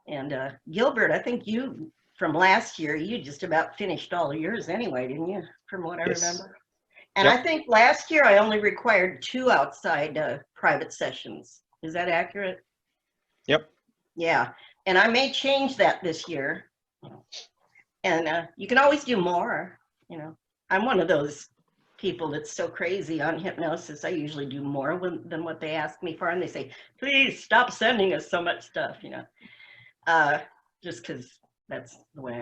And Gilbert, I think you, from last year, you just about finished all of yours anyway, didn't you? From what I remember. And I think last year I only required 2 outside private sessions. Is that accurate? Yep. Yeah. And I may change that this year. And you can always do more, you know. I'm one of those people that's so crazy on hypnosis. I usually do more than what they ask me for. And they say, please stop sending us so much stuff, you know, just because that's the way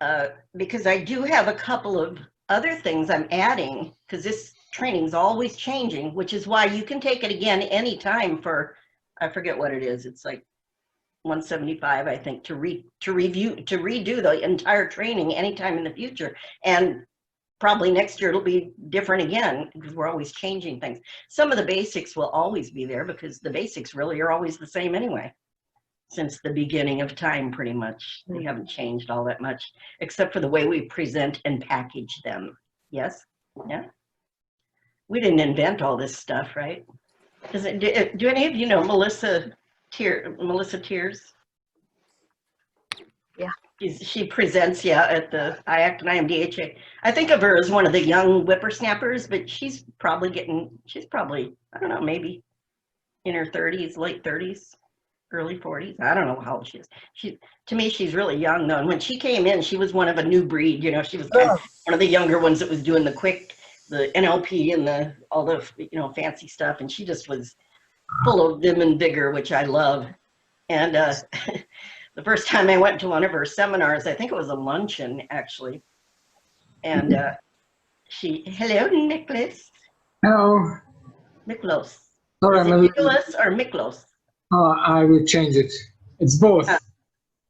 I am. Because I do have a couple of other things I'm adding, because this training's always changing, which is why you can take it again anytime for, I forget what it is. It's like 175, I think, to redo the entire training anytime in the future. And probably next year it'll be different again, because we're always changing things. Some of the basics will always be there, because the basics really are always the same anyway, since the beginning of time, pretty much. They haven't changed all that much, except for the way we present and package them. Yes? Yeah? We didn't invent all this stuff, right? Do any of you know Melissa Tears? Yeah. She presents, at the IACT and IMDHA. I think of her as one of the young whippersnappers, but she's probably, I don't know, maybe in her 30s, late 30s, early 40s. I don't know how old she is. To me, she's really young though. And when she came in, she was one of a new breed. You know, she was kind of one of the younger ones that was doing the NLP and all the, fancy stuff. And she just was full of vim and vigor, which I love. And the first time I went to one of her seminars, I think it was a luncheon actually. And hello, Nicholas. Hello. Miklos. Sorry, Is it Nicholas or Miklos? I will change it. It's both,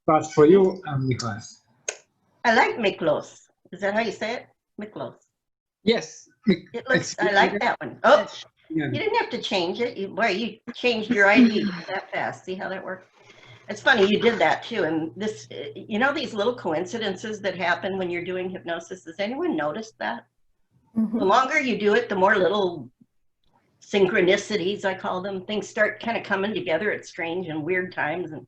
but for you, I'm Nicholas. I like Miklos. Is that how you say it? Miklos. Yes. I like that one. Oh, you didn't have to change it. You changed your ID that fast. See how that works? It's funny, you did that too. And this, these little coincidences that happen when you're doing hypnosis, has anyone noticed that? Mm-hmm. The longer you do it, the more little synchronicities, I call them, things start kind of coming together at strange and weird times and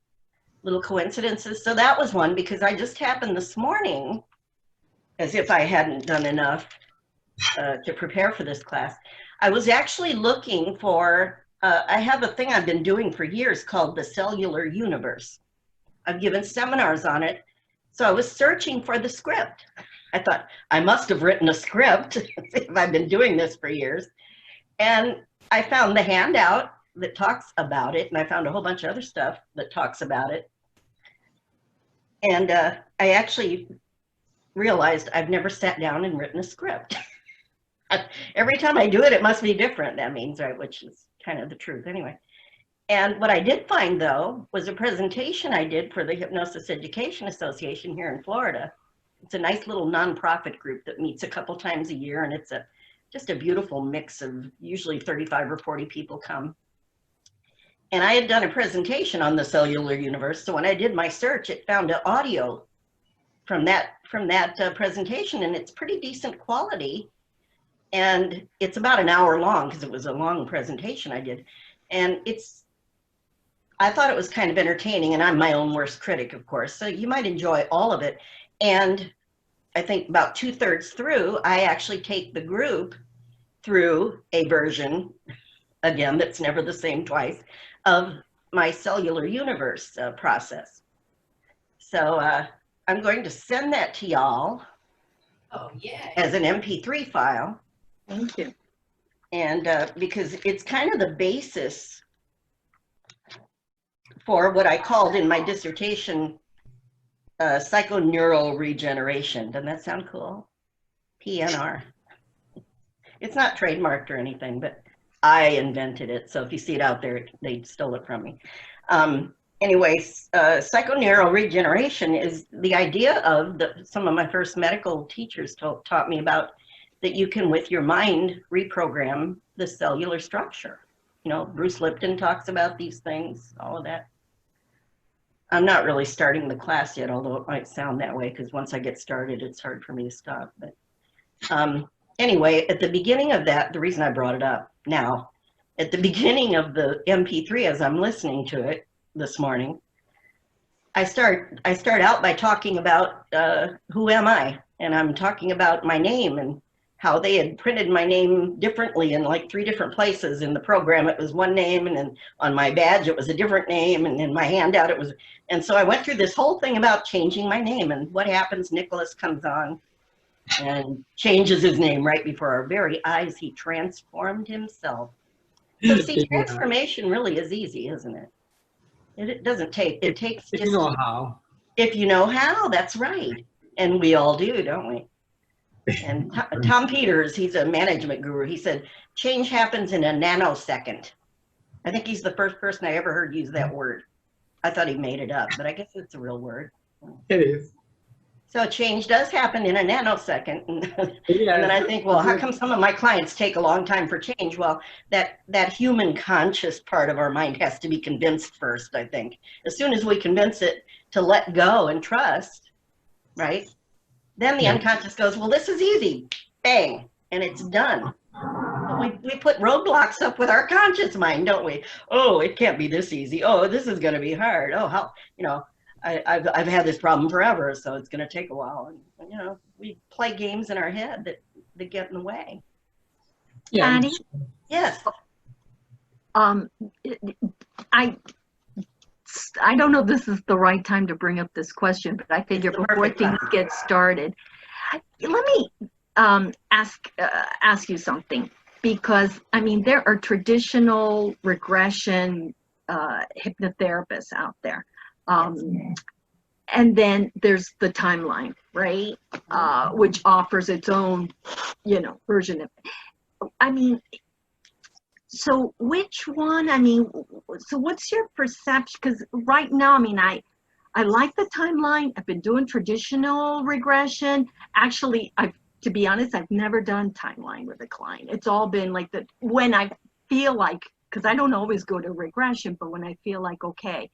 little coincidences. So that was one, because I just happened this morning, as if I hadn't done enough to prepare for this class. I was actually looking for, I have a thing I've been doing for years called the cellular universe. I've given seminars on it. So I was searching for the script. I thought, I must have written a script if I've been doing this for years. And I found the handout that talks about it, and I found a whole bunch of other stuff that talks about it. And I actually realized I've never sat down and written a script. Every time I do it, it must be different, that means, right? Which is kind of the truth anyway. And what I did find, though, was a presentation I did for the Hypnosis Education Association here in Florida. It's a nice little nonprofit group that meets a couple times a year, and it's just a beautiful mix of usually 35 or 40 people come. And I had done a presentation on the cellular universe, so when I did my search, it found an audio from that presentation, and it's pretty decent quality. And it's about an hour long, because it was a long presentation I did. And I thought it was kind of entertaining, and I'm my own worst critic, of course, so you might enjoy all of it. And I think about 2/3 through, I actually take the group through a version, again, that's never the same twice, of my cellular universe process. So I'm going to send that to y'all as an MP3 file. Thank you. And because it's kind of the basis for what I called in my dissertation psychoneural regeneration. Doesn't that sound cool? PNR. It's not trademarked or anything, but I invented it. So if you see it out there, they stole it from me. Anyways, psychoneural regeneration is the idea of some of my first medical teachers taught me about, that you can, with your mind, reprogram the cellular structure. Bruce Lipton talks about these things, all of that. I'm not really starting the class yet, although it might sound that way, because once I get started, it's hard for me to stop. But anyway, at the beginning of that, the reason I brought it up now, at the beginning of the MP3, as I'm listening to it this morning, I start out by talking about who am I, and I'm talking about my name and how they had printed my name differently in like 3 different places. In the program, it was one name, and then on my badge, it was a different name, and in my handout, it was. And so I went through this whole thing about changing my name, and what happens? Nicholas comes on and changes his name right before our very eyes. He transformed himself. So see, transformation really is easy, isn't it? It doesn't take, it takes If just, you know how. if you know how, that's right. And we all do, don't we? And Tom Peters, he's a management guru. He said, change happens in a nanosecond. I think he's the first person I ever heard use that word. I thought he made it up, but I guess it's a real word. It is. So change does happen in a nanosecond. And Yeah, then I think, well, how come some of my clients take a long time for change? Well, that human conscious part of our mind has to be convinced first, I think. As soon as we convince it to let go and trust, right? Then the unconscious goes, well, this is easy. Bang, and it's done. But we put roadblocks up with our conscious mind, don't we? Oh, it can't be this easy. Oh, this is going to be hard. Oh, how, you know, I've had this problem forever, so it's going to take a while. And, you know, we play games in our head that get in the way. Yeah. Annie? Yes. I don't know if this is the right time to bring up this question, but I figure before things get started, let me ask you something, because I mean there are traditional regression hypnotherapists out there, and then there's the timeline, right, which offers its own, you know, version of it. I mean, so which one, I mean, so what's your perception? Because right now, I mean, I like the timeline. I've been doing traditional regression. Actually, to be honest, I've never done timeline with a client. It's all been like when I feel like, because I don't always go to regression, but when I feel like, okay,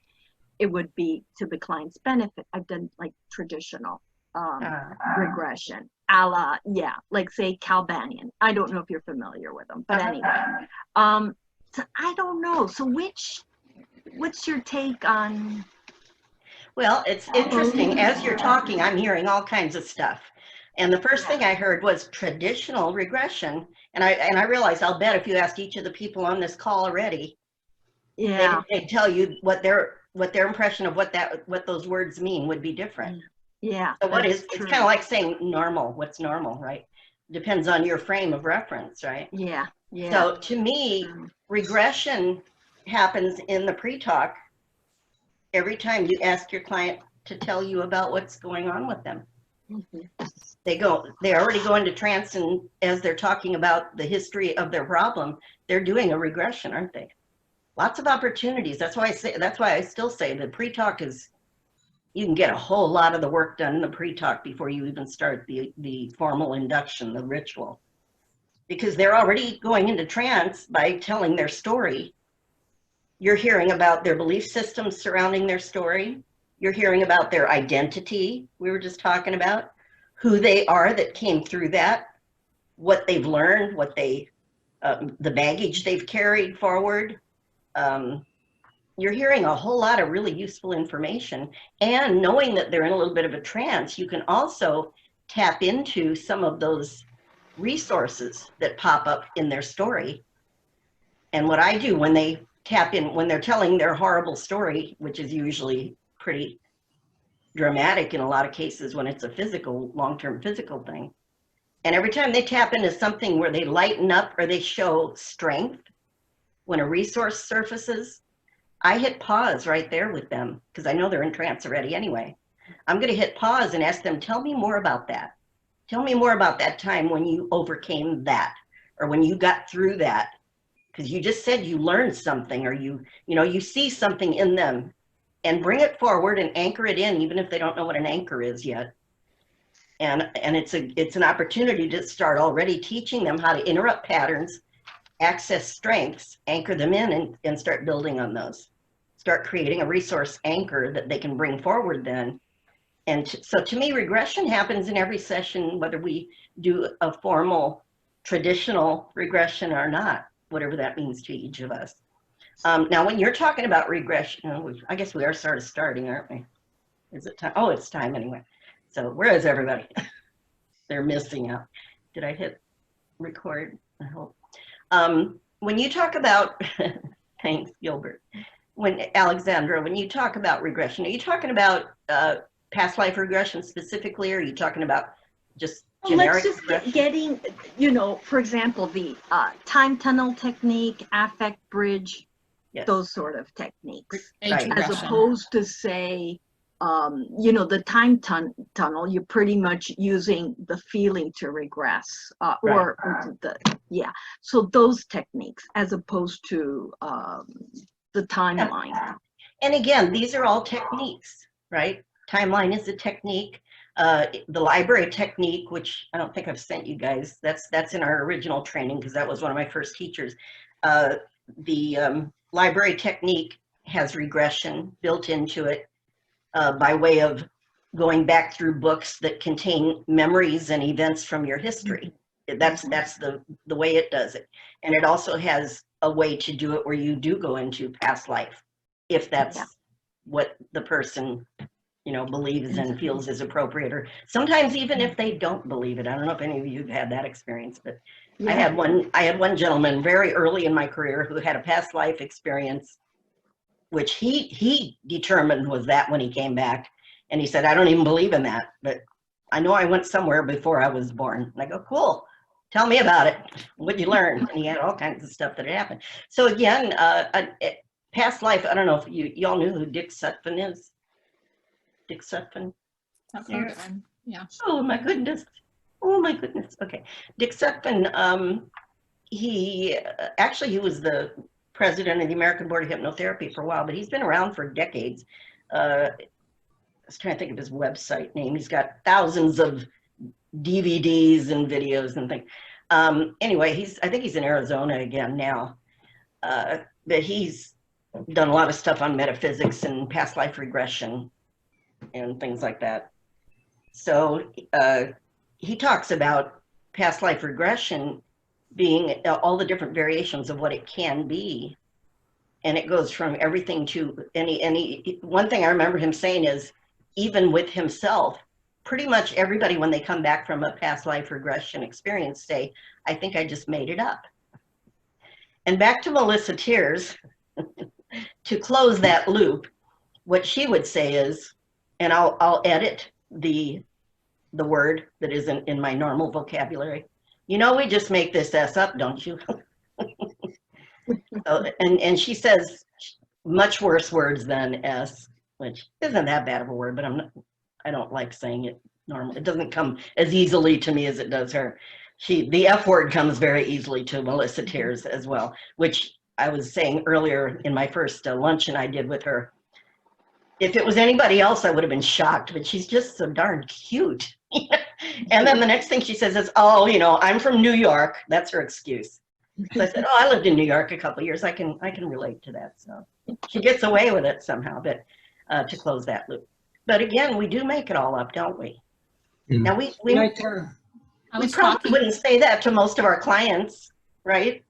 it would be to the client's benefit, I've done like traditional regression. A la, yeah, like say Cal Banyan. I don't know if you're familiar with them, but anyway, so I don't know. So what's your take on? Well, it's interesting. As you're talking, I'm hearing all kinds of stuff. And the first thing I heard was traditional regression. And I realized, I'll bet if you asked each of the people on this call already, Yeah, they'd tell you what their impression of what those words mean would be different. yeah. So it's kind of like saying normal. What's normal, right? Depends on your frame of reference, right? Yeah, yeah. So to me, regression happens in the pre-talk every time you ask your client to tell you about what's going on with them. They already go into trance, and as they're talking about the history of their problem, they're doing a regression, aren't they? Lots of opportunities. That's why I still say the pre-talk is, you can get a whole lot of the work done in the pre-talk before you even start the formal induction, the ritual, because they're already going into trance by telling their story. You're hearing about their belief systems surrounding their story. You're hearing about their identity, we were just talking about, who they are that came through that, what they've learned, what the baggage they've carried forward. You're hearing a whole lot of really useful information, and knowing that they're in a little bit of a trance, you can also tap into some of those resources that pop up in their story. And what I do when they tap in, when they're telling their horrible story, which is usually pretty dramatic in a lot of cases when it's a long-term physical thing. And every time they tap into something where they lighten up or they show strength, when a resource surfaces, I hit pause right there with them, because I know they're in trance already anyway. I'm going to hit pause and ask them, tell me more about that. Tell me more about that time when you overcame that, or when you got through that. Because you just said you learned something, or you see something in them, and bring it forward and anchor it in, even if they don't know what an anchor is yet. And it's an opportunity to start already teaching them how to interrupt patterns, access strengths, anchor them in, and start building on those. Start creating a resource anchor that they can bring forward then. And so to me, regression happens in every session, whether we do a formal traditional regression or not, whatever that means to each of us. Now, when you're talking about regression, I guess we are sort of starting, aren't we? Is it time? Oh, it's time anyway. So where is everybody? They're missing out. Did I hit record? I hope. When you talk about, thanks, Gilbert. Alexandra, when you talk about regression, are you talking about past life regression specifically, or are you talking about just generic regression? Getting, for example, the time tunnel technique, affect bridge, Yes. those sort of techniques. Right. As opposed to say, the time tunnel, you're pretty much using the feeling to regress, so those techniques as opposed to the timeline. And again, these are all techniques, right? Timeline is a technique. The library technique, which I don't think I've sent you guys, that's in our original training because that was one of my first teachers. The library technique has regression built into it by way of going back through books that contain memories and events from your history. That's the way it does it. And it also has a way to do it where you do go into past life, if that's what the person believes and feels is appropriate, or sometimes even if they don't believe it. I don't know if any of you have had that experience, but I had one gentleman very early in my career who had a past life experience, which he determined was that when he came back, and he said, I don't even believe in that, but I know I went somewhere before I was born. And I go, cool, tell me about it. What'd you learn? And he had all kinds of stuff that had happened. So again, past life, I don't know if y'all knew who Dick Sutphin is. Dick Sutphin? I've heard of him, yeah. Oh my goodness. Oh my goodness. Okay. Dick Sutphin, he was the president of the American Board of Hypnotherapy for a while, but he's been around for decades. I was trying to think of his website name. He's got thousands of DVDs and videos and things. Anyway, I think he's in Arizona again now. But he's done a lot of stuff on metaphysics and past life regression and things like that. So he talks about past life regression being all the different variations of what it can be. And it goes from everything to one thing I remember him saying is, even with himself, pretty much everybody, when they come back from a past life regression experience, say, I think I just made it up. And back to Melissa Tears, to close that loop, what she would say is, and I'll edit the word that isn't in my normal vocabulary. We just make this S up, don't you? And she says much worse words than S, which isn't that bad of a word, but I don't like saying it normally. It doesn't come as easily to me as it does her. The F word comes very easily to Melissa Tears as well, which I was saying earlier in my first luncheon I did with her. If it was anybody else, I would have been shocked, but she's just so darn cute. And then the next thing she says is, oh, I'm from New York. That's her excuse. So I said, oh, I lived in New York a couple of years. I can relate to that. So she gets away with it somehow, but to close that loop. But again, we do make it all up, don't we? Now we probably wouldn't say that to most of our clients, right?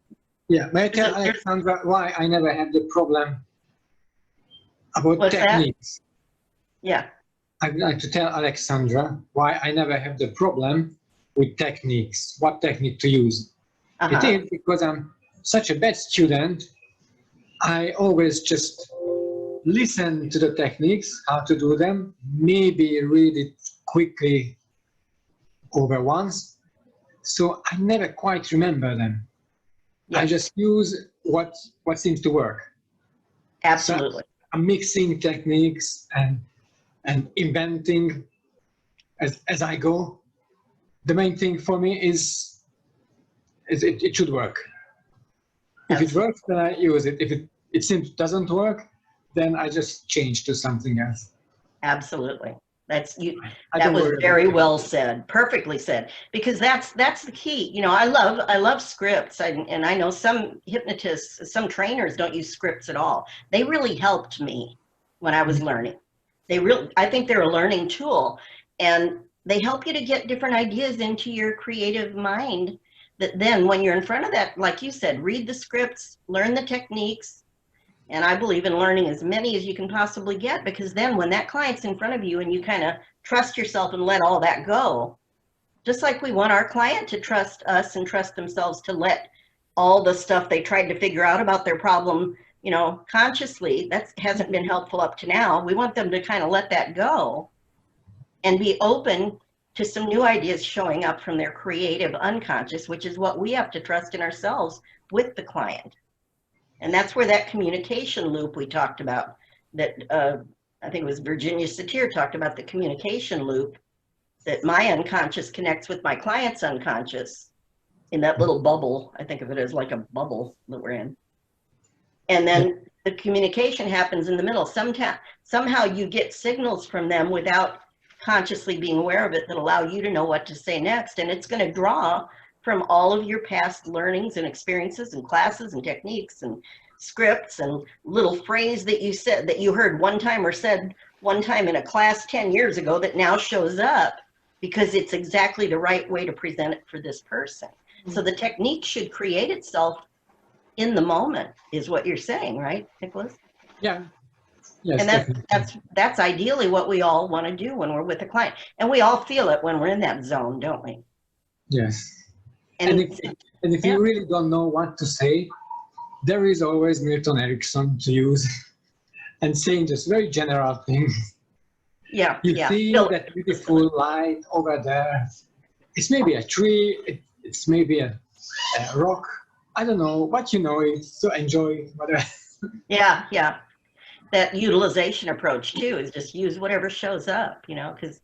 Yeah, may I tell Alexandra why I never had the problem about What's techniques? That? Yeah. I'd like to tell Alexandra why I never have the problem with techniques, what technique to use. It is because I'm such a bad student. I always just listen to the techniques, how to do them, maybe read it quickly over once. So I never quite remember them. Yes. I just use what seems to work. Absolutely. So I'm mixing techniques and inventing as I go. The main thing for me is it should work. If it works, then I use it. If it seems doesn't work, then I just change to something else. Absolutely. That was very well said, perfectly said, because that's the key. I love scripts, and I know some hypnotists, some trainers don't use scripts at all. They really helped me when I was learning. I think they're a learning tool, and they help you to get different ideas into your creative mind that then when you're in front of that, like you said, read the scripts, learn the techniques, And I believe in learning as many as you can possibly get, because then when that client's in front of you and you kind of trust yourself and let all that go, just like we want our client to trust us and trust themselves to let all the stuff they tried to figure out about their problem, you know, consciously, that hasn't been helpful up to now. We want them to kind of let that go and be open to some new ideas showing up from their creative unconscious, which is what we have to trust in ourselves with the client. And that's where that communication loop we talked about, that I think it was Virginia Satir talked about, the communication loop, that my unconscious connects with my client's unconscious in that little bubble. I think of it as like a bubble that we're in. And then the communication happens in the middle. Somehow you get signals from them without consciously being aware of it that allow you to know what to say next. And it's going to draw from all of your past learnings and experiences and classes and techniques and scripts and little phrase that you said, that you heard one time or said one time in a class 10 years ago, that now shows up because it's exactly the right way to present it for this person. So the technique should create itself in the moment, is what you're saying, right, Nicholas? Yeah. Yes, And that's ideally what we all want to do when we're with a client. And we all feel it when we're in that zone, don't we? yes. And if you really don't know what to say, there is always Milton Erickson to use and saying just very general things. yeah, You yeah. see that beautiful light over there. It's maybe a tree, it's maybe a rock. I don't know, but you know it, so enjoy it, whatever. Yeah, yeah. That utilization approach too is just use whatever shows up, you know, because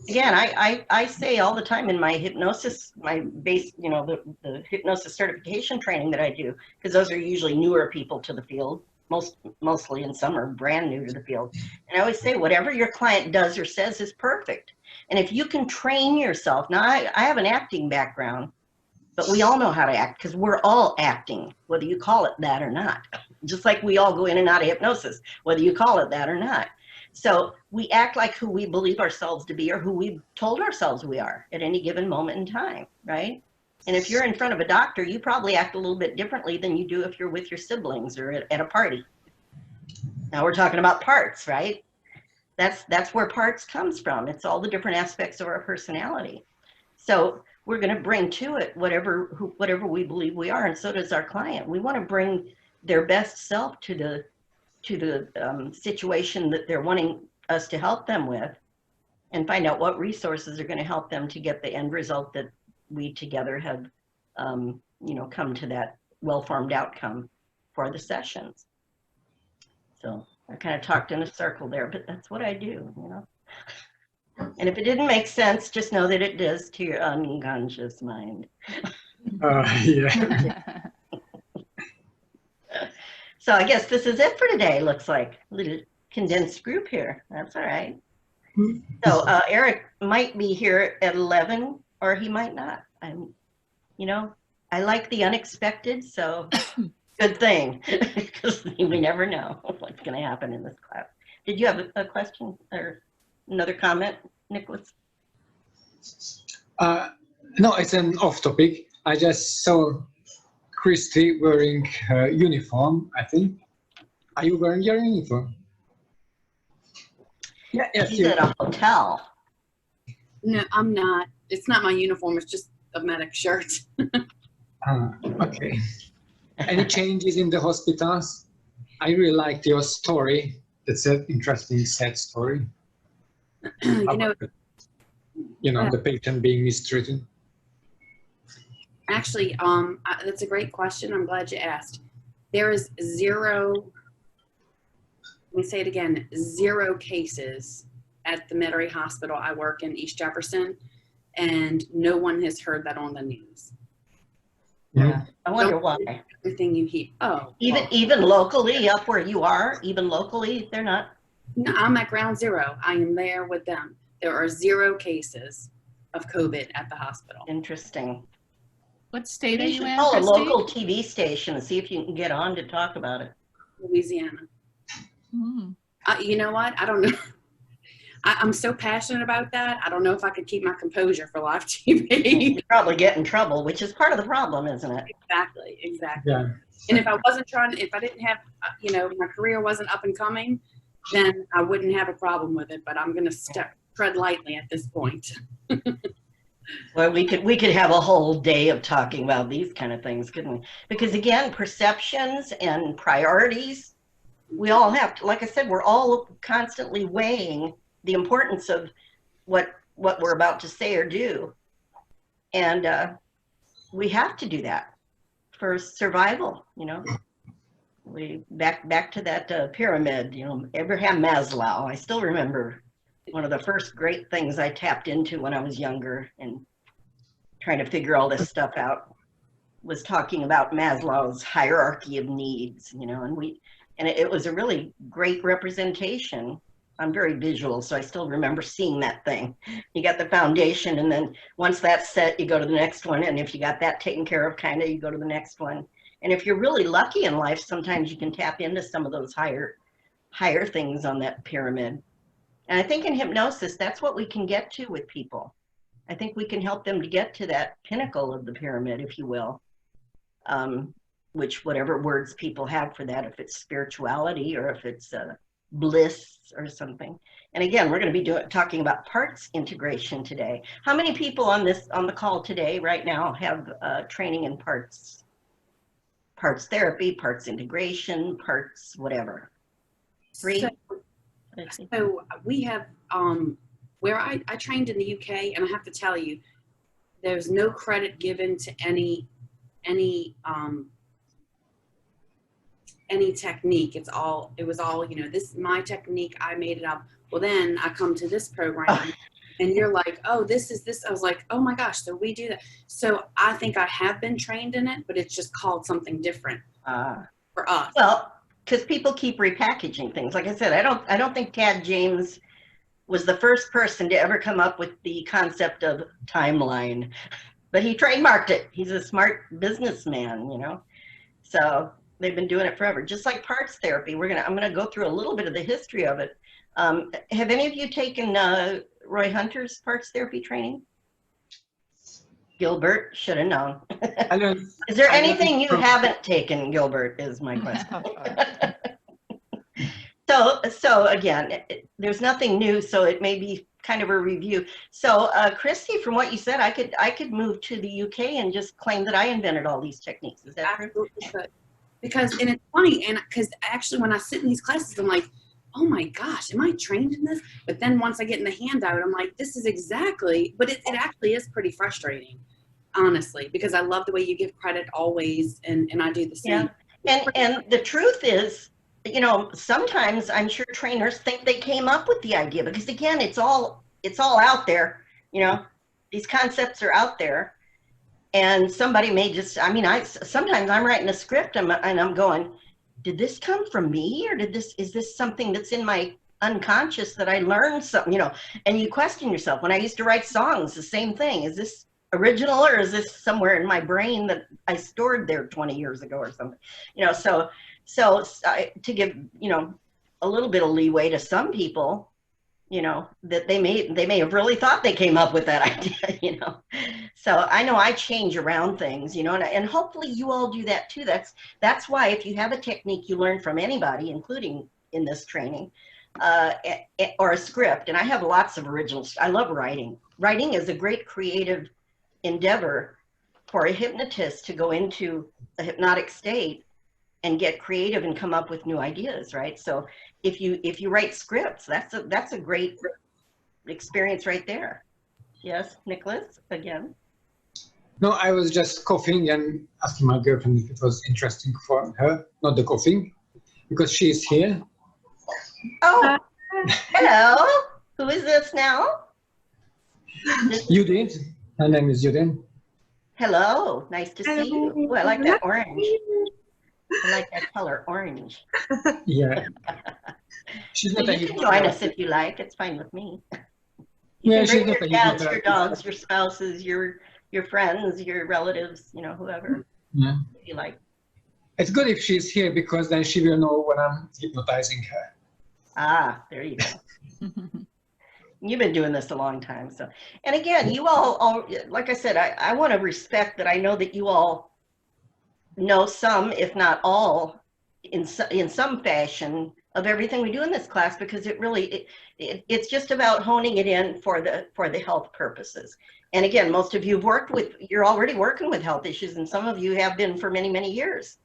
again, I say all the time in my hypnosis, my base, you know, the hypnosis certification training that I do, because those are usually newer people to the field, mostly, and some are brand new to the field. And I always say, whatever your client does or says is perfect. And if you can train yourself, now I have an acting background, but we all know how to act because we're all acting, whether you call it that or not. Just like we all go in and out of hypnosis, whether you call it that or not. So we act like who we believe ourselves to be or who we've told ourselves we are at any given moment in time, right? And if you're in front of a doctor, you probably act a little bit differently than you do if you're with your siblings or at a party. Now we're talking about parts, right? That's where parts comes from. It's all the different aspects of our personality. So we're going to bring to it whatever we believe we are, and so does our client. We want to bring their best self to the situation that they're wanting us to help them with, and find out what resources are going to help them to get the end result that we together have, you know, come to that well-formed outcome for the sessions. So I kind of talked in a circle there, but that's what I do, you know. And if it didn't make sense, just know that it does to your unconscious mind. Yeah. So I guess this is it for today, looks like. A little condensed group here. That's all right. So Eric might be here at 11, or he might not. You know, I like the unexpected, so good thing, because we never know what's going to happen in this class. Did you have a question or another comment, Nicholas? No, it's an off topic. I just saw Christy wearing her uniform, I think. Are you wearing your uniform? Yeah, yes. She's at a hotel. No, I'm not. It's not my uniform. It's just a medic shirt. Okay. Any changes in the hospitals? I really liked your story. It's an interesting, sad story. You know, the patient being mistreated. Actually, that's a great question. I'm glad you asked. There is zero, let me say it again, 0 cases at the Metairie Hospital I work in, East Jefferson, and no one has heard that on the news. Yeah, I wonder why. Everything you hear. Oh, even locally up where you are, even locally, they're not. No, I'm at ground zero. I am there with them. There are 0 cases of COVID at the hospital. Interesting. What state are You you should in? call a Christy? local TV station and see if you can get on to talk about it. Louisiana. Hmm. You know what? I don't know. I'm so passionate about that. I don't know if I could keep my composure for live TV. You probably get in trouble, which is part of the problem, isn't it? Exactly. Yeah. And if I wasn't trying, if I didn't have, my career wasn't up and coming, then I wouldn't have a problem with it. But I'm going to tread lightly at this point. Well, we could have a whole day of talking about these kind of things, couldn't we? Because again, perceptions and priorities, we all have to, like I said, we're all constantly weighing the importance of what we're about to say or do. And we have to do that for survival, We back to that pyramid, Abraham Maslow. I still remember one of the first great things I tapped into when I was younger and trying to figure all this stuff out was talking about Maslow's hierarchy of needs, and it was a really great representation. I'm very visual, so I still remember seeing that thing. You got the foundation, and then once that's set, you go to the next one, and if you got that taken care of, you go to the next one. And if you're really lucky in life, sometimes you can tap into some of those higher things on that pyramid. And I think in hypnosis, that's what we can get to with people. I think we can help them to get to that pinnacle of the pyramid, if you will, which whatever words people have for that, if it's spirituality or if it's bliss or something. And again, we're going to be talking about parts integration today. How many people on the call today right now have training in parts therapy, parts integration, parts whatever? 3? So we have where I trained in the UK, and I have to tell you, there's no credit given to any technique. It was all, this is my technique, I made it up. Well, then I come to this program and you're like, oh, this is this. I was like, oh my gosh, so we do that. So I think I have been trained in it, but it's just called something different for us. Well, because people keep repackaging things. Like I said, I don't think Tad James was the first person to ever come up with the concept of timeline, but he trademarked it. He's a smart businessman, So they've been doing it forever. Just like parts therapy, I'm gonna go through a little bit of the history of it. Have any of you taken Roy Hunter's parts therapy training? Gilbert, should have known. Is there anything you haven't taken, Gilbert, is my question. So again, there's nothing new, so it may be kind of a review. So Christy, from what you said, I could move to the UK and just claim that I invented all these techniques. Is that true? Absolutely could. Because, and it's funny, and because actually when I sit in these classes, I'm like, oh my gosh, am I trained in this? But then once I get in the handout, I'm like, this is exactly, but it actually is pretty frustrating, honestly, because I love the way you give credit always, and I do the same. Yeah. And the truth is, sometimes I'm sure trainers think they came up with the idea, because again, it's all out there, these concepts are out there. And somebody may just, sometimes I'm writing a script and I'm going, did this come from me, or is this something that's in my unconscious that I learned something, and you question yourself. When I used to write songs, the same thing. Is this original, or is this somewhere in my brain that I stored there 20 years ago or something? So to give, a little bit of leeway to some people, that they may have really thought they came up with that idea, So I know I change around things, and hopefully you all do that too. That's why if you have a technique you learn from anybody, including in this training, or a script, and I have lots of originals. I love writing. Writing is a great creative endeavor for a hypnotist to go into a hypnotic state and get creative and come up with new ideas, right? So if you write scripts, that's a great experience right there. Yes, Nicholas, again. No, I was just coughing and asking my girlfriend if it was interesting for her, not the coughing, because she is here. Oh, hello. Who is this now? Judith. Her name is Judith. Hello, nice to see you. Oh, I like that orange. I like that color, orange. Yeah. She's not You can join us if you like. It's fine with me. Yeah, You she's can not bring a your cats, your hypnotherapist. dogs, your spouses, your friends, your relatives, whoever, Yeah. if you like. It's good if she's here, because then she will know when I'm hypnotizing her. Ah, there you go. You've been doing this a long time. So, and again, you all like I said, I want to respect that. I know that you all know some, if not all, in some fashion of everything we do in this class, because it really, it's just about honing it in for the health purposes. And again, most of you have you're already working with health issues, and some of you have been for many, many years.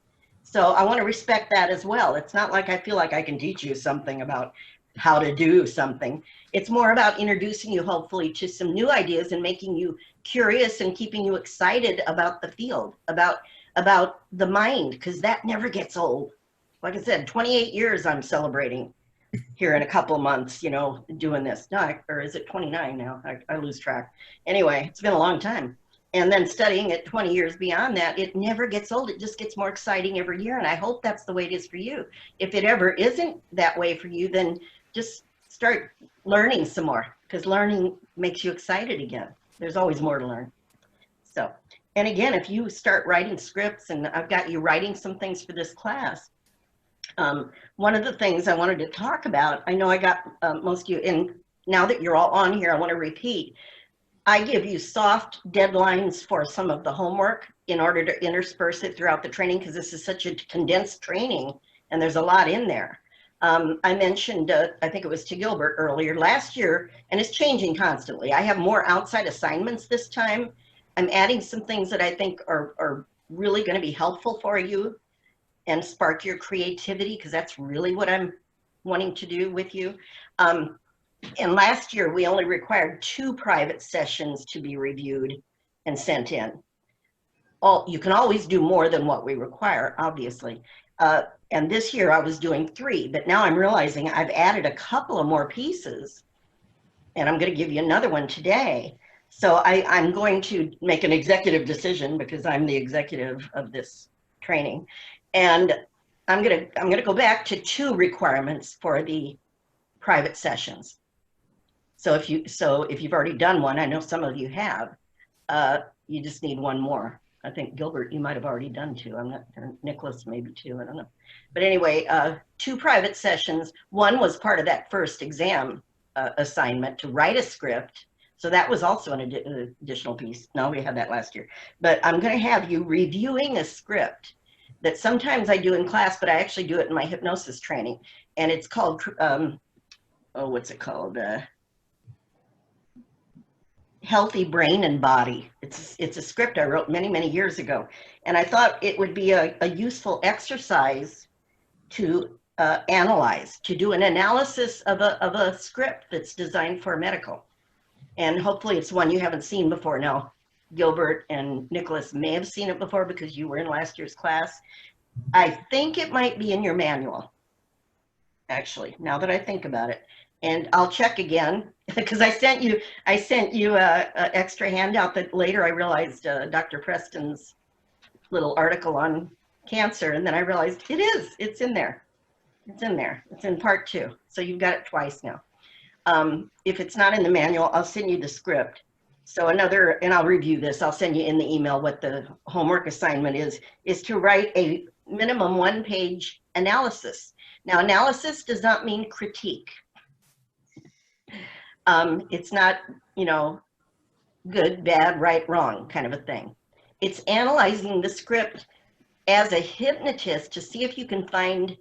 So I want to respect that as well. It's not like I feel like I can teach you something about how to do something. It's more about introducing you hopefully to some new ideas and making you curious and keeping you excited about the field, about the mind, because that never gets old. Like I said, 28 years I'm celebrating here in a couple of months, you know, doing this. No, or is it 29 now? I lose track. Anyway, it's been a long time. And then studying it 20 years beyond that, it never gets old. It just gets more exciting every year. And I hope that's the way it is for you. If it ever isn't that way for you, then just start learning some more, because learning makes you excited again. There's always more to learn. So, and again, if you start writing scripts, and I've got you writing some things for this class, one of the things I wanted to talk about, I know I got most of you, and now that you're all on here, I want to repeat, I give you soft deadlines for some of the homework in order to intersperse it throughout the training, because this is such a condensed training and there's a lot in there. I mentioned, I think it was to Gilbert earlier, last year, and it's changing constantly. I have more outside assignments this time. I'm adding some things that I think are really going to be helpful for you and spark your creativity, because that's really what I'm wanting to do with you. And last year, we only required 2 private sessions to be reviewed and sent in. You can always do more than what we require, obviously. And this year I was doing 3, but now I'm realizing I've added a couple of more pieces, and I'm going to give you another one today. So I'm going to make an executive decision, because I'm the executive of this training. And I'm going to go back to 2 requirements for the private sessions. So if you've already done one, I know some of you have, you just need 1 more. I think Gilbert, you might have already done 2. I'm not, or Nicholas maybe 2, I don't know. But anyway, 2 private sessions. 1 was part of that first exam assignment to write a script. So that was also an additional piece. No, we had that last year. But I'm going to have you reviewing a script that sometimes I do in class, but I actually do it in my hypnosis training. And it's called, what's it called? Healthy Brain and Body. It's a script I wrote many, many years ago. And I thought it would be a useful exercise to analyze, to do an analysis of a script that's designed for medical. And hopefully it's one you haven't seen before. Now, Gilbert and Nicholas may have seen it before because you were in last year's class. I think it might be in your manual, actually, now that I think about it. And I'll check again, because I sent you a extra handout that later I realized Dr. Preston's little article on cancer, and then I realized it's in there. It's in there. It's in part 2. So you've got it twice now. If it's not in the manual, I'll send you the script. So and I'll review this. I'll send you in the email what the homework assignment is to write a minimum 1-page analysis. Now, analysis does not mean critique. It's not, good, bad, right, wrong kind of a thing. It's analyzing the script as a hypnotist to see if you can find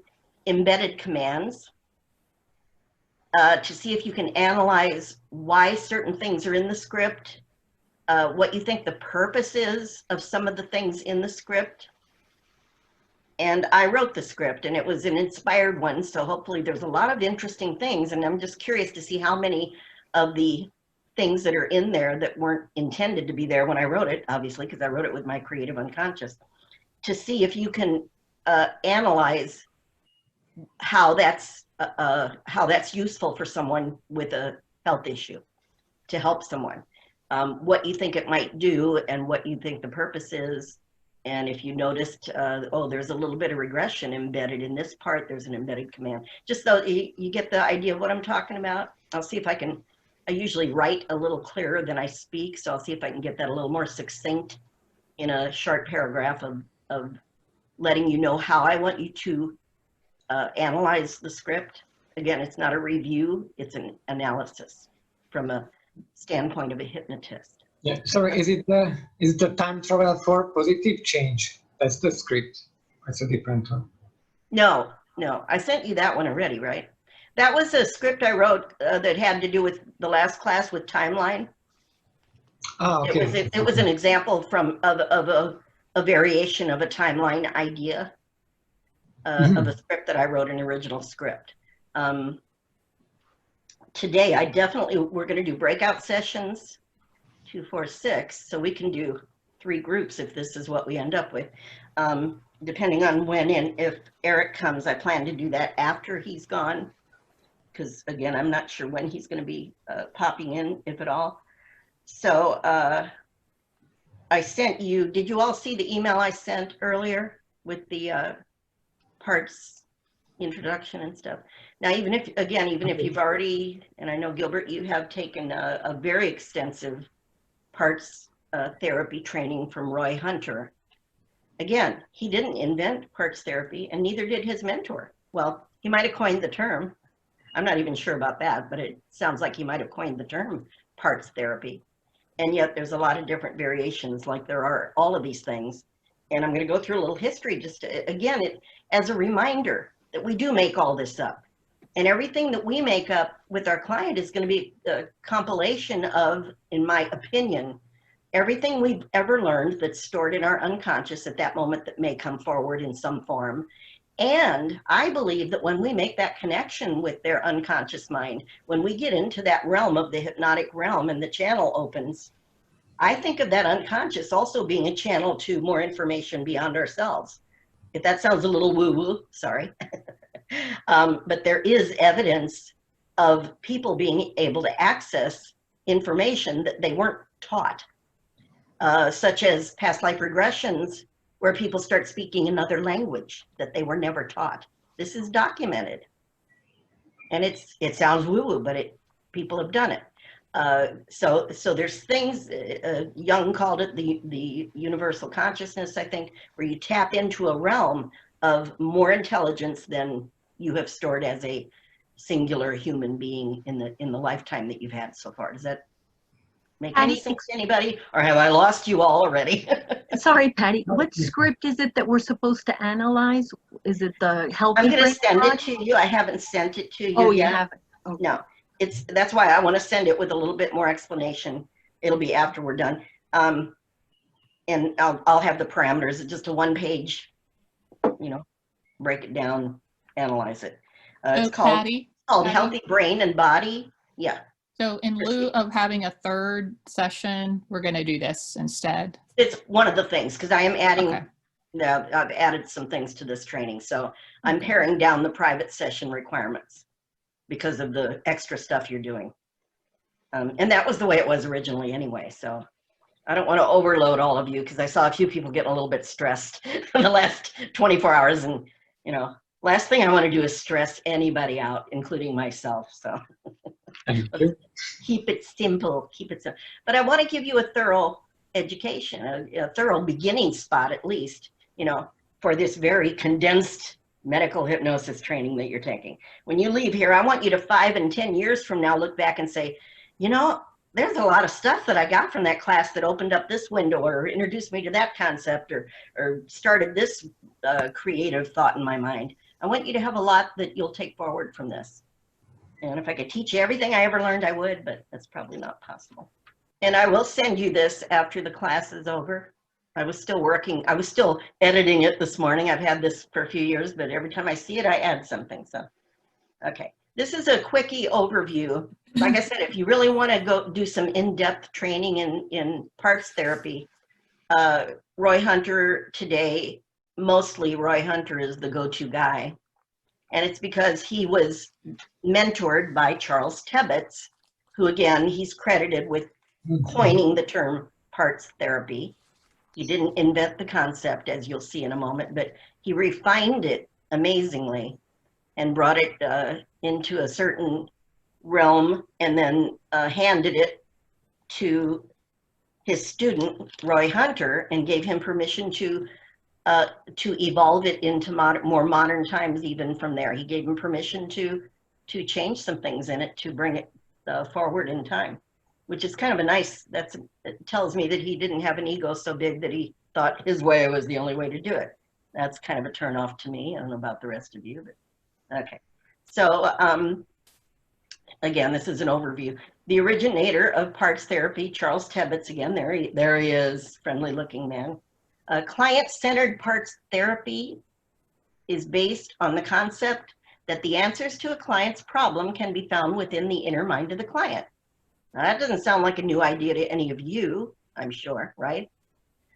embedded commands, to see if you can analyze why certain things are in the script, what you think the purpose is of some of the things in the script. And I wrote the script, and it was an inspired one, so hopefully there's a lot of interesting things, and I'm just curious to see how many of the things that are in there that weren't intended to be there when I wrote it, obviously, because I wrote it with my creative unconscious, to see if you can analyze how that's useful for someone with a health issue, to help someone, what you think it might do and what you think the purpose is. And if you noticed, there's a little bit of regression embedded in this part, there's an embedded command. Just so you get the idea of what I'm talking about. I'll see if I usually write a little clearer than I speak, so I'll see if I can get that a little more succinct in a short paragraph of letting you know how I want you to analyze the script. Again, it's not a review, it's an analysis. from a standpoint of a hypnotist. Yeah. Sorry, is it the time travel for positive change? That's the script. That's a different one. No, no, I sent you that one already, right? That was a script I wrote that had to do with the last class with timeline. Ah, okay. It was an example of a variation of a timeline idea of a script that I wrote, an original script. Today, we're going to do breakout sessions, 2, 4, 6, so we can do 3 groups if this is what we end up with. Depending on when and if Eric comes, I plan to do that after he's gone, because again, I'm not sure when he's going to be popping in, if at all. So I sent you, did you all see the email I sent earlier with the parts introduction and stuff? Now, even if you've already, and I know Gilbert, you have taken a very extensive parts therapy training from Roy Hunter. Again, he didn't invent parts therapy, and neither did his mentor. Well, he might have coined the term. I'm not even sure about that, but it sounds like he might have coined the term parts therapy. And yet there's a lot of different variations, like there are all of these things. And I'm going to go through a little history just to, again, as a reminder that we do make all this up. And everything that we make up with our client is going to be a compilation of, in my opinion, everything we've ever learned that's stored in our unconscious at that moment that may come forward in some form. And I believe that when we make that connection with their unconscious mind, when we get into that realm of the hypnotic realm and the channel opens, I think of that unconscious also being a channel to more information beyond ourselves. If that sounds a little woo-woo, sorry. But there is evidence of people being able to access information that they weren't taught, such as past life regressions, where people start speaking another language that they were never taught. This is documented. And it sounds woo-woo, but people have done it. So there's things, Jung called it the universal consciousness, I think, where you tap into a realm of more intelligence than you have stored as a singular human being in the lifetime that you've had so far. Does that make any sense to anybody? Or have I lost you all already? Sorry, Patty, what script is it that we're supposed to analyze? Is it the Healthy I'm going to Brain send it Project? to you. I haven't sent it to you Oh, yet. you haven't? Okay. No, that's why I want to send it with a little bit more explanation. It'll be after we're done. And I'll have the parameters, just a 1-page, break it down, analyze it. It's called Patty, Healthy Brain and Body. Yeah. so in lieu of having a 3rd session, we're going to do this instead. It's one of the things, because I am adding, Okay. I've added some things to this training. So I'm paring down the private session requirements because of the extra stuff you're doing. And that was the way it was originally anyway. So I don't want to overload all of you, because I saw a few people getting a little bit stressed in the last 24 hours. And, last thing I want to do is stress anybody out, including myself. So keep it simple, But I want to give you a thorough education, a thorough beginning spot, at least, for this very condensed medical hypnosis training that you're taking. When you leave here, I want you to 5 and 10 years from now, look back and say, there's a lot of stuff that I got from that class that opened up this window or introduced me to that concept or started this creative thought in my mind. I want you to have a lot that you'll take forward from this. And if I could teach you everything I ever learned, I would, but that's probably not possible. And I will send you this after the class is over. I was still editing it this morning. I've had this for a few years, but every time I see it, I add something. So, okay. This is a quickie overview. Like I said, if you really want to go do some in-depth training in parts therapy, Roy Hunter today, mostly Roy Hunter is the go-to guy. And it's because he was mentored by Charles Tebbetts, who again, he's credited with coining the term parts therapy. He didn't invent the concept, as you'll see in a moment, but he refined it amazingly and brought it into a certain realm, and then handed it to his student, Roy Hunter, and gave him permission to evolve it into more modern times even from there. He gave him permission to change some things in it, to bring it forward in time, which is kind of a nice, it tells me that he didn't have an ego so big that he thought his way was the only way to do it. That's kind of a turn off to me. I don't know about the rest of you, but okay. So again, this is an overview. The originator of parts therapy, Charles Tebbets, again, there he is, friendly looking man. Client-centered parts therapy is based on the concept that the answers to a client's problem can be found within the inner mind of the client. Now, that doesn't sound like a new idea to any of you, I'm sure, right?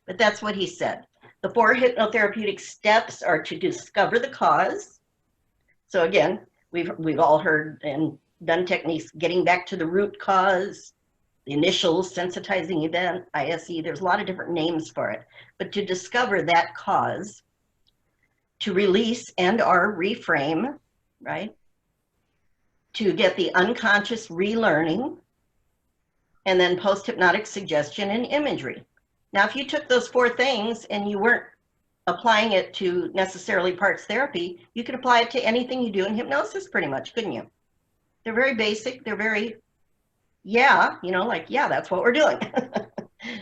But that's what he said. The 4 hypnotherapeutic steps are to discover the cause. So again, we've all heard and done techniques, getting back to the root cause, the initial sensitizing event, ISE, there's a lot of different names for it. But to discover that cause, to release and or reframe, right? To get the unconscious relearning, and then post-hypnotic suggestion and imagery. Now, if you took those 4 things and you weren't applying it to necessarily parts therapy, you could apply it to anything you do in hypnosis pretty much, couldn't you? They're very basic, they're very, yeah, you know, like, yeah, that's what we're doing.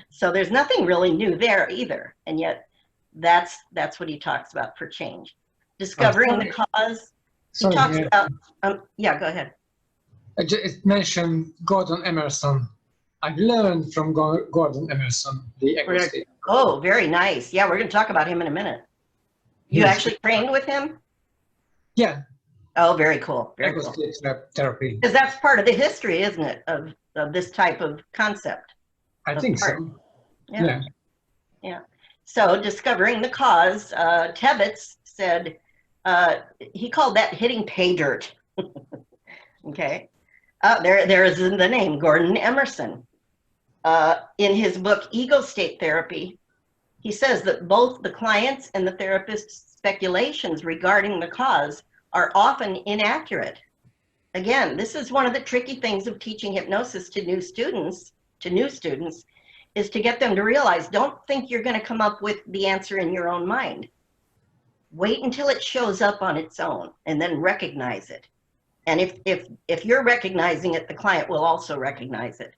So there's nothing really new there either. And yet that's what he talks about for change. Discovering the cause. He talks about, yeah, go ahead. It mentioned Gordon Emerson. I've learned from Gordon Emerson, the ego state. Oh, very nice. Yeah, we're going to talk about him in a minute. You actually trained with him? Yeah. Oh, very cool. Very ego cool. state therapy. Because that's part of the history, isn't it, of this type of concept? I think so. Yeah. Yeah. So discovering the cause, Tebbets said, he called that hitting pay dirt. Okay. There is the name, Gordon Emerson. In his book, Ego State Therapy, he says that both the client's and the therapist's speculations regarding the cause are often inaccurate. Again, this is one of the tricky things of teaching hypnosis to new students, is to get them to realize, don't think you're going to come up with the answer in your own mind. Wait until it shows up on its own and then recognize it. And if you're recognizing it, the client will also recognize it.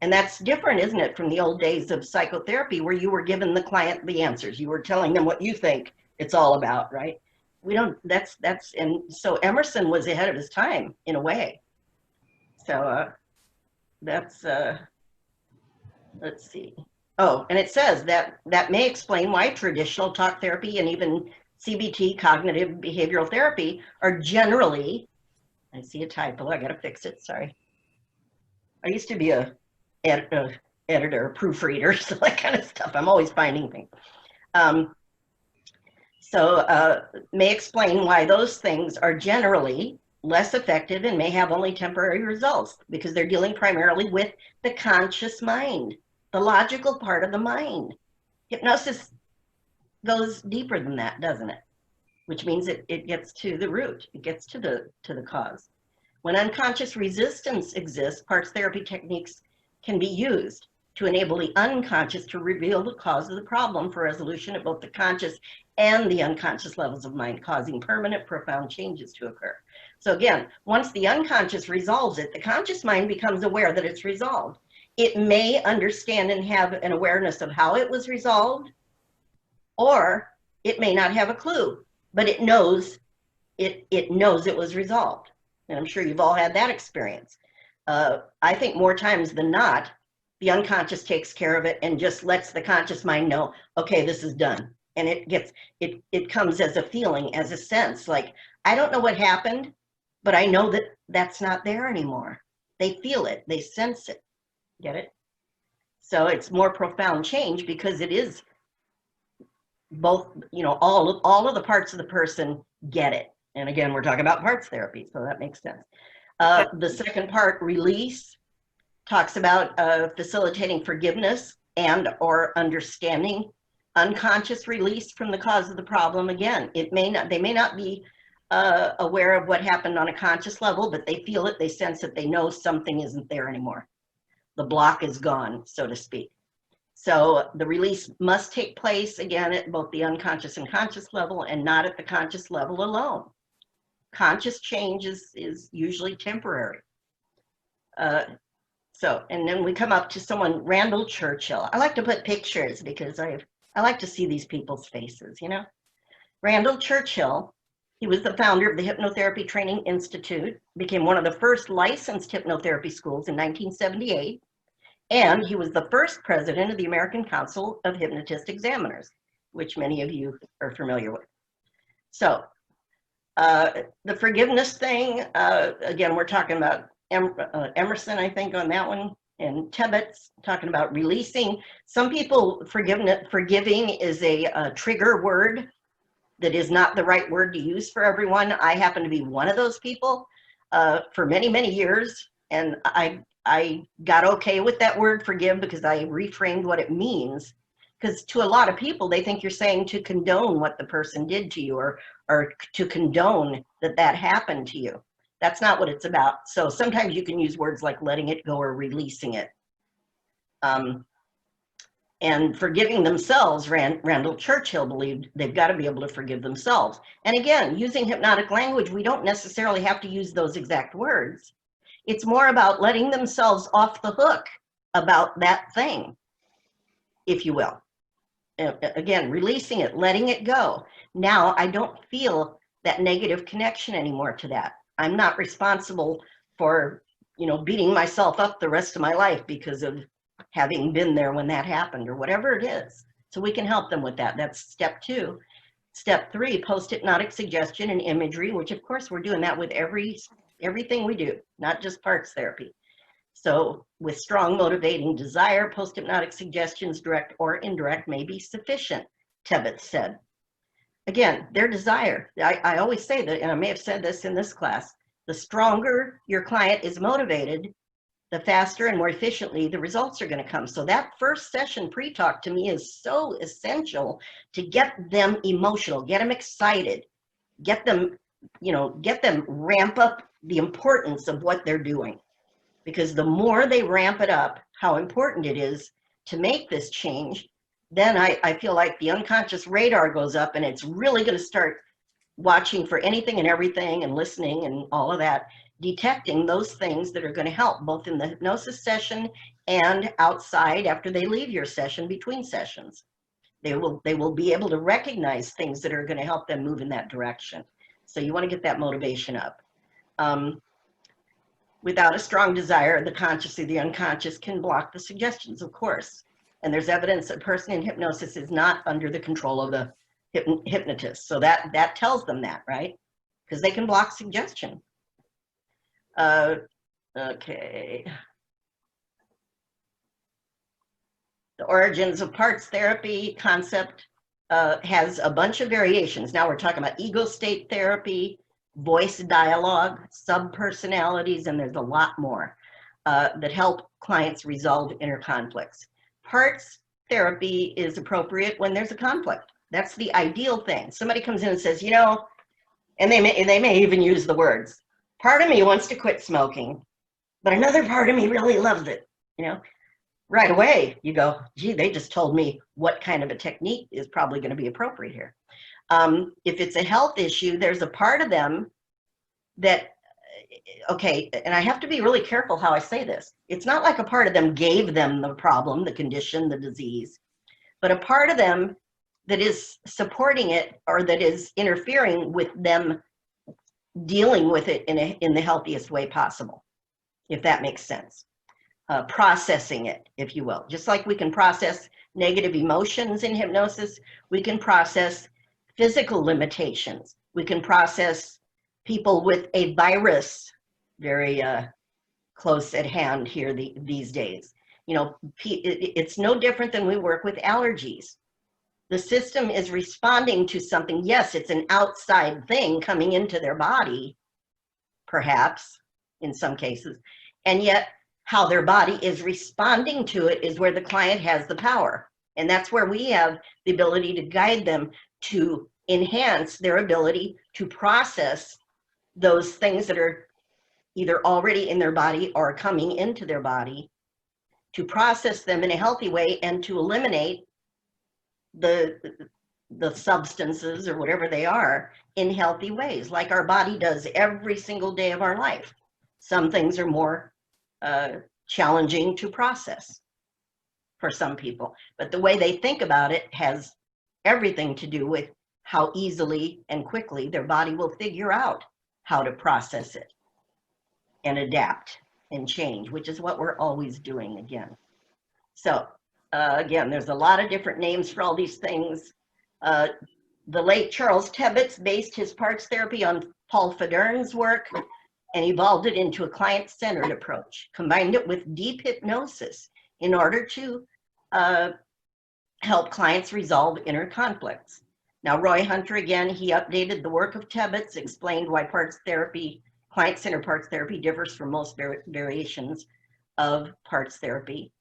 And that's different, isn't it, from the old days of psychotherapy where you were giving the client the answers. You were telling them what you think it's all about, right? We don't, and so Emerson was ahead of his time in a way. So let's see. Oh, and it says that may explain why traditional talk therapy and even CBT, cognitive behavioral therapy, are generally, I see a typo, I gotta fix it, sorry. I used to be a editor, proofreader, so that kind of stuff. I'm always finding things. May explain why those things are generally less effective and may have only temporary results because they're dealing primarily with the conscious mind, the logical part of the mind. Hypnosis goes deeper than that, doesn't it? Which means it gets to the root, it gets to the cause. When unconscious resistance exists, parts therapy techniques can be used to enable the unconscious to reveal the cause of the problem for resolution at both the conscious and the unconscious levels of mind, causing permanent, profound changes to occur. So again, once the unconscious resolves it, the conscious mind becomes aware that it's resolved. It may understand and have an awareness of how it was resolved, or it may not have a clue, but it knows it knows it was resolved. And I'm sure you've all had that experience. I think more times than not, the unconscious takes care of it and just lets the conscious mind know, okay, this is done. And it comes as a feeling, as a sense, like, I don't know what happened, but I know that that's not there anymore. They feel it, they sense it, get it? So it's more profound change because it is both, you know, all of the parts of the person get it. And again, we're talking about parts therapy, so that makes sense. The second part, release, talks about facilitating forgiveness and or understanding unconscious release from the cause of the problem. Again, they may not be aware of what happened on a conscious level, but they feel it, they sense it, they know something isn't there anymore. The block is gone, so to speak. So the release must take place, again, at both the unconscious and conscious level and not at the conscious level alone. Conscious change is usually temporary. So, and then we come up to someone, Randall Churchill. I like to put pictures because I like to see these people's faces, you know. Randall Churchill, he was the founder of the Hypnotherapy Training Institute, became one of the first licensed hypnotherapy schools in 1978, and he was the first president of the American Council of Hypnotist Examiners, which many of you are familiar with. So, the forgiveness thing, again, we're talking about Emerson, I think, on that one, and Tebbett's talking about releasing. Some people, forgiving is a trigger word that is not the right word to use for everyone. I happen to be one of those people for many, many years, and I got okay with that word forgive because I reframed what it means. Because to a lot of people, they think you're saying to condone what the person did to you, or to condone that happened to you. That's not what it's about. So sometimes you can use words like letting it go or releasing it. And forgiving themselves, Randall Churchill believed they've got to be able to forgive themselves. And again, using hypnotic language, we don't necessarily have to use those exact words. It's more about letting themselves off the hook about that thing, if you will. Again, releasing it, letting it go. Now I don't feel that negative connection anymore to that. I'm not responsible for, you know, beating myself up the rest of my life because of having been there when that happened or whatever it is. So we can help them with that. That's step 2. Step 3, post-hypnotic suggestion and imagery, which of course we're doing that with everything we do, not just parts therapy. So with strong motivating desire, post-hypnotic suggestions, direct or indirect, may be sufficient, Tebbett said. Again, their desire. I always say that, and I may have said this in this class, the stronger your client is motivated, the faster and more efficiently the results are going to come. So that first session pre-talk to me is so essential to get them emotional, get them excited, get them, you know, get them ramp up the importance of what they're doing. Because the more they ramp it up, how important it is to make this change, then I feel like the unconscious radar goes up and it's really going to start watching for anything and everything and listening and all of that, detecting those things that are going to help both in the hypnosis session and outside after they leave your session, between sessions. They will be able to recognize things that are going to help them move in that direction. So you want to get that motivation up. Without a strong desire, the conscious or the unconscious can block the suggestions, of course. And there's evidence that a person in hypnosis is not under the control of the hypnotist. So that tells them that, right? Because they can block suggestion. Okay. The origins of parts therapy concept has a bunch of variations. Now we're talking about ego state therapy, voice dialogue, subpersonalities, and there's a lot more that help clients resolve inner conflicts. Parts therapy is appropriate when there's a conflict. That's the ideal thing. Somebody comes in and says, you know, and they may even use the words, part of me wants to quit smoking, but another part of me really loves it, you know. Right away, you go, gee, they just told me what kind of a technique is probably going to be appropriate here. If it's a health issue, there's a part of them that, okay, and I have to be really careful how I say this. It's not like a part of them gave them the problem, the condition, the disease, but a part of them that is supporting it or that is interfering with them dealing with it in the healthiest way possible, if that makes sense. Processing it, if you will. Just like we can process negative emotions in hypnosis, we can process physical limitations. We can process people with a virus very close at hand here these days. You know, it's no different than we work with allergies. The system is responding to something. Yes, it's an outside thing coming into their body, perhaps, in some cases, and yet how their body is responding to it is where the client has the power. And that's where we have the ability to guide them to enhance their ability to process those things that are either already in their body or coming into their body, to process them in a healthy way and to eliminate the substances or whatever they are in healthy ways, like our body does every single day of our life. Some things are more challenging to process for some people. But the way they think about it has everything to do with how easily and quickly their body will figure out how to process it and adapt and change, which is what we're always doing again. So again, there's a lot of different names for all these things. The late Charles Tebbetts based his parts therapy on Paul Federn's work and evolved it into a client-centered approach, combined it with deep hypnosis in order to help clients resolve inner conflicts. Now, Roy Hunter, again, he updated the work of Tebbetts, explained why parts therapy, client-centered parts therapy differs from most variations of parts therapy.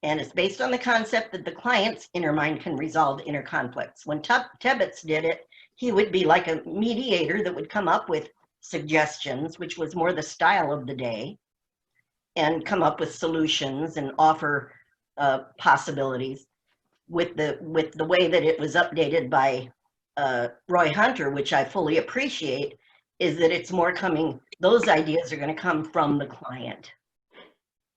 And it's based on the concept that the client's inner mind can resolve inner conflicts. When Tebbetts did it, he would be like a mediator that would come up with suggestions, which was more the style of the day, and come up with solutions and offer possibilities. With the way that it was updated by Roy Hunter, which I fully appreciate, is that it's more coming, those ideas are going to come from the client.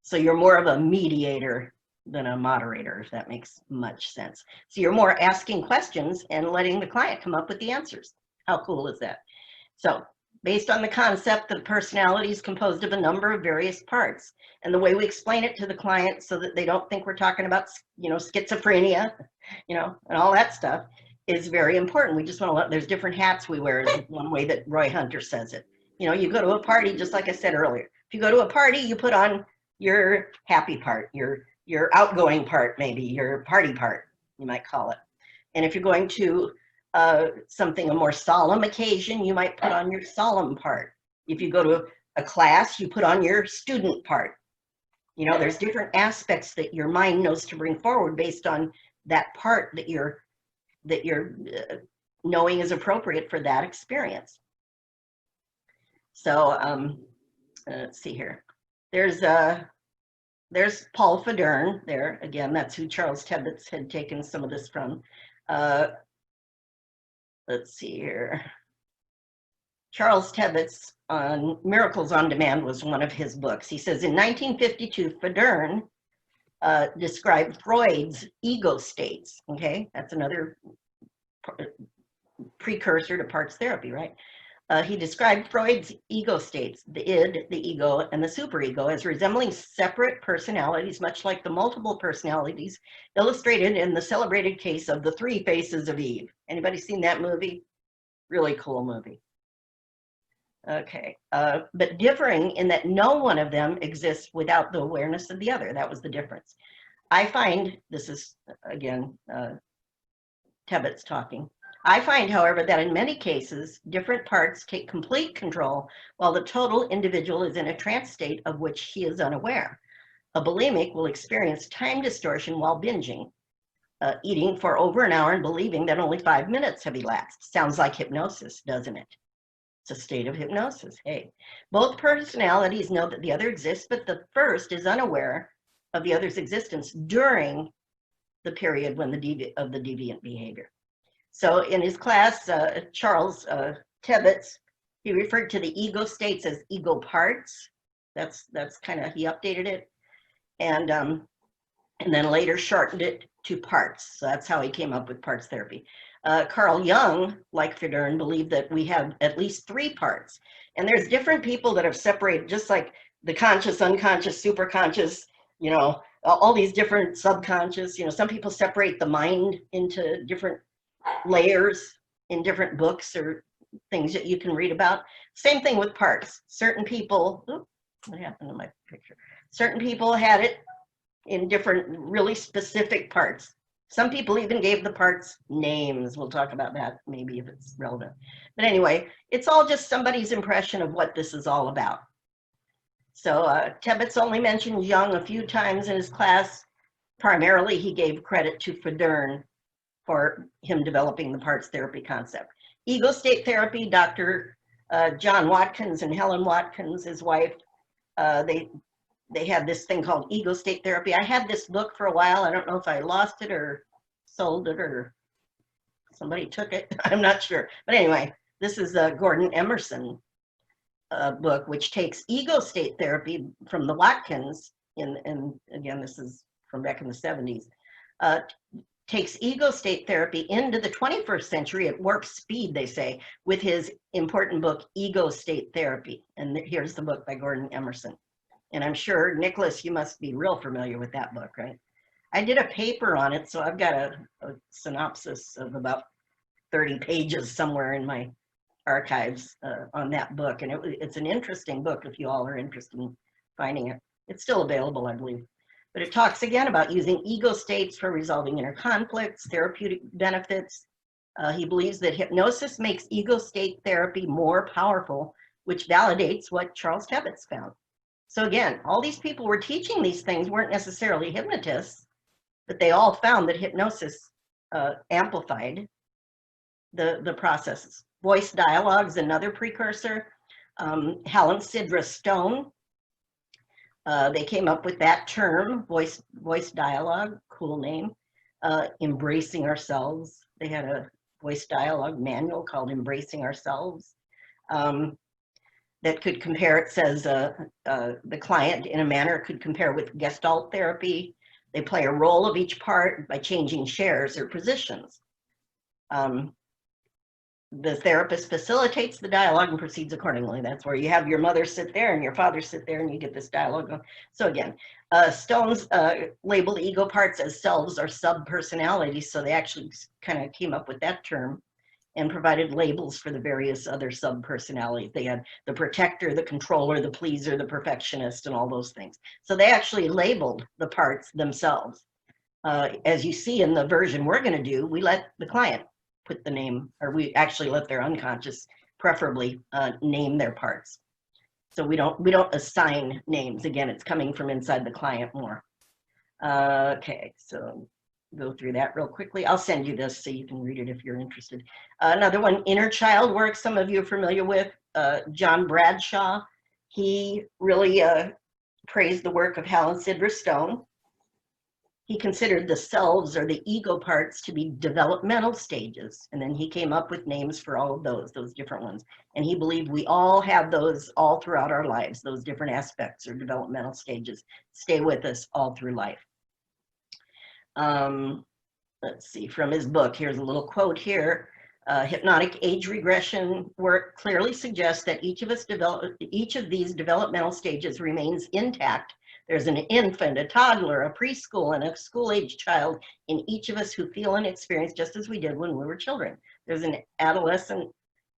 So you're more of a mediator than a moderator, if that makes much sense. So you're more asking questions and letting the client come up with the answers. How cool is that? So based on the concept that personality is composed of a number of various parts, and the way we explain it to the client so that they don't think we're talking about, schizophrenia, and all that stuff is very important. We just want to let, there's different hats we wear, is one way that Roy Hunter says it. You go to a party, just like I said earlier. If you go to a party, you put on your happy part, your outgoing part, maybe your party part, you might call it. And if you're going to a more solemn occasion, you might put on your solemn part. If you go to a class, you put on your student part. There's different aspects that your mind knows to bring forward based on that part that you're knowing is appropriate for that experience. So let's see here. There's Paul Federn there. Again, that's who Charles Tebbetts had taken some of this from. Let's see here. Charles Tebbetts on Miracles on Demand was one of his books. He says in 1952, Federn described Freud's ego states. Okay, that's another precursor to parts therapy, right? He described Freud's ego states, the id, the ego, and the superego, as resembling separate personalities, much like the multiple personalities illustrated in the celebrated case of The Three Faces of Eve. Anybody seen that movie? Really cool movie. Okay, but differing in that no one of them exists without the awareness of the other. That was the difference. I find, this is, again, Tebbetts talking. I find, however, that in many cases, different parts take complete control while the total individual is in a trance state of which he is unaware. A bulimic will experience time distortion while binging, eating for over an hour and believing that only 5 minutes have elapsed. Sounds like hypnosis, doesn't it? It's a state of hypnosis. Hey, both personalities know that the other exists, but the first is unaware of the other's existence during the period when the deviant behavior. So in his class, Charles Tebbetts, he referred to the ego states as ego parts. That's kind of, he updated it, and then later shortened it to parts. So that's how he came up with parts therapy. Carl Jung, like Federn, believed that we have at least 3 parts, and there's different people that have separated, just like the conscious, unconscious, superconscious, all these different subconscious. Some people separate the mind into different layers in different books or things that you can read about. Same thing with parts. Certain people, what happened to my picture? Certain people had it in different really specific parts. Some people even gave the parts names. We'll talk about that maybe if it's relevant. But anyway, it's all just somebody's impression of what this is all about. So Tebbetts only mentioned Jung a few times in his class. Primarily, he gave credit to Federn for him developing the parts therapy concept. Ego state therapy, Dr. John Watkins and Helen Watkins, his wife, they had this thing called ego state therapy. I had this book for a while. I don't know if I lost it or sold it or somebody took it. I'm not sure. But anyway, this is Gordon Emerson. book, which takes ego state therapy from the Watkins, and again, this is from back in the 70s, takes ego state therapy into the 21st century at warp speed, they say, with his important book, Ego State Therapy. And here's the book by Gordon Emerson. And I'm sure, Nicholas, you must be real familiar with that book, right? I did a paper on it, so I've got a synopsis of about 30 pages somewhere in my archives on that book. And it's an interesting book if you all are interested in finding it. It's still available, I believe. But it talks again about using ego states for resolving inner conflicts, therapeutic benefits. He believes that hypnosis makes ego state therapy more powerful, which validates what Charles Tebbets found. So again, all these people were teaching these things weren't necessarily hypnotists, but they all found that hypnosis amplified the processes. Voice dialogue is another precursor. Helen Sidra Stone, they came up with that term, voice dialogue, cool name. Embracing ourselves. They had a voice dialogue manual called Embracing Ourselves. That could compare, it says, the client in a manner could compare with Gestalt therapy. They play a role of each part by changing shares or positions. The therapist facilitates the dialogue and proceeds accordingly. That's where you have your mother sit there and your father sit there and you get this dialogue going. So again, Stone's labeled ego parts as selves or sub-personalities. So they actually kind of came up with that term and provided labels for the various other sub-personalities. They had the protector, the controller, the pleaser, the perfectionist, and all those things. So they actually labeled the parts themselves. As you see in the version we're going to do, we let the client put the name, or we actually let their unconscious preferably name their parts. So we don't assign names. Again, it's coming from inside the client more. Okay, so go through that real quickly. I'll send you this so you can read it if you're interested. Another one, inner child work, some of you are familiar with. John Bradshaw, he really praised the work of Helen Sidra Stone. He considered the selves or the ego parts to be developmental stages. And then he came up with names for all of those different ones. And he believed we all have those all throughout our lives, those different aspects or developmental stages stay with us all through life. Let's see, from his book, here's a little quote here. Hypnotic age regression work clearly suggests that each of these developmental stages remains intact. There's an infant, a toddler, a preschool, and a school-age child in each of us who feel and experience just as we did when we were children. There's an adolescent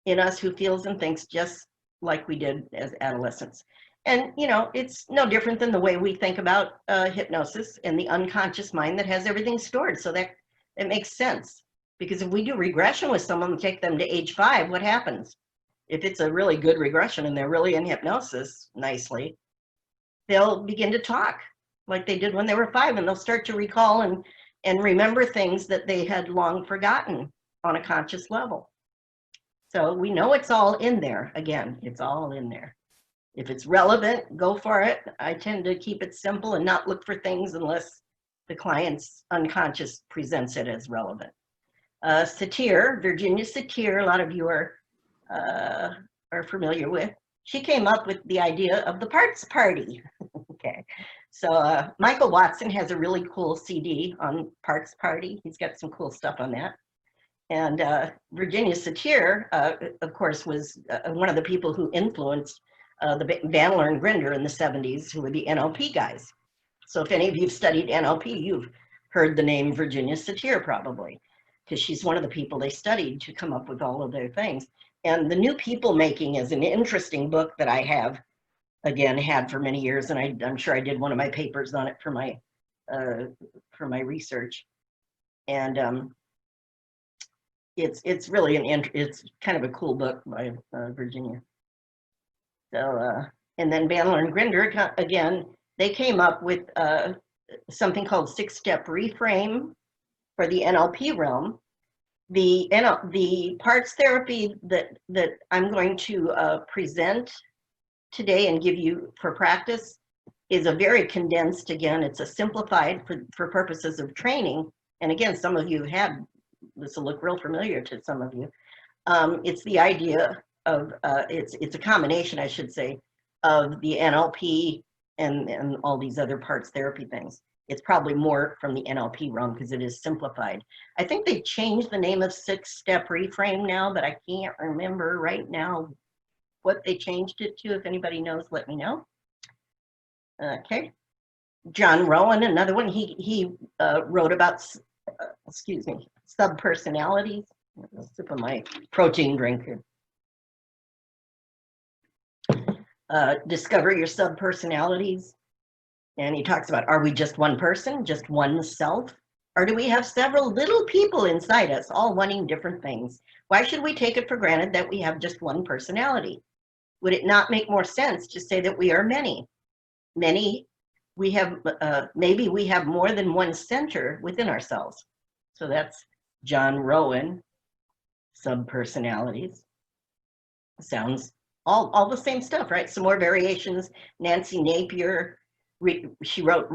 in us who feels and thinks just like we did as adolescents. And, you know, it's no different than the way we think about hypnosis and the unconscious mind that has everything stored. So that it makes sense. Because if we do regression with someone and take them to age 5, what happens? If it's a really good regression and they're really in hypnosis nicely, they'll begin to talk like they did when they were 5, and they'll start to recall and remember things that they had long forgotten on a conscious level. So we know it's all in there. Again, it's all in there. If it's relevant, go for it. I tend to keep it simple and not look for things unless the client's unconscious presents it as relevant. Satir, Virginia Satir, a lot of you are familiar with. She came up with the idea of the parts party. Okay, so Michael Watson has a really cool CD on parts party. He's got some cool stuff on that. And Virginia Satir, of course, was one of the people who influenced the Bandler and Grinder in the 70s, who were the NLP guys. So if any of you have studied NLP, you've heard the name Virginia Satir probably, because she's one of the people they studied to come up with all of their things. And The New People Making is an interesting book that I have, again, had for many years, and I'm sure I did one of my papers on it for my research. And it's really it's kind of a cool book by Virginia. So and then Bandler and Grinder, again, they came up with something called 6-step reframe for the NLP realm. The parts therapy that I'm going to present today and give you for practice is a very condensed, again, it's a simplified for purposes of training. And again, some of you have had, this will look real familiar to some of you. It's the idea it's a combination, I should say, of the NLP and all these other parts therapy things. It's probably more from the NLP realm because it is simplified. I think they changed the name of 6-step reframe now, but I can't remember right now what they changed it to. If anybody knows, let me know. Okay. John Rowan, another one, he wrote about, excuse me, subpersonalities. A sip of my protein drink here. Discover your subpersonalities. And he talks about, are we just one person, just one self? Or do we have several little people inside us, all wanting different things? Why should we take it for granted that we have just one personality? Would it not make more sense to say that we are many? Many, we have, maybe we have more than one center within ourselves. So that's John Rowan, subpersonalities. Sounds all the same stuff, right? Some more variations. Nancy Napier, she wrote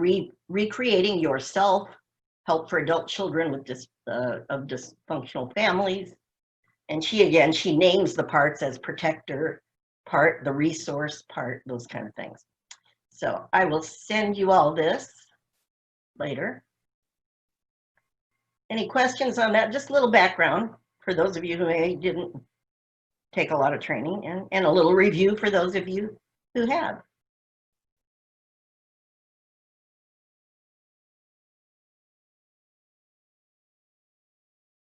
Recreating Yourself, Help for Adult Children with of Dysfunctional Families. And she names the parts as protector part, the resource part, those kind of things. So I will send you all this later. Any questions on that? Just a little background for those of you who maybe didn't take a lot of training, and a little review for those of you who have.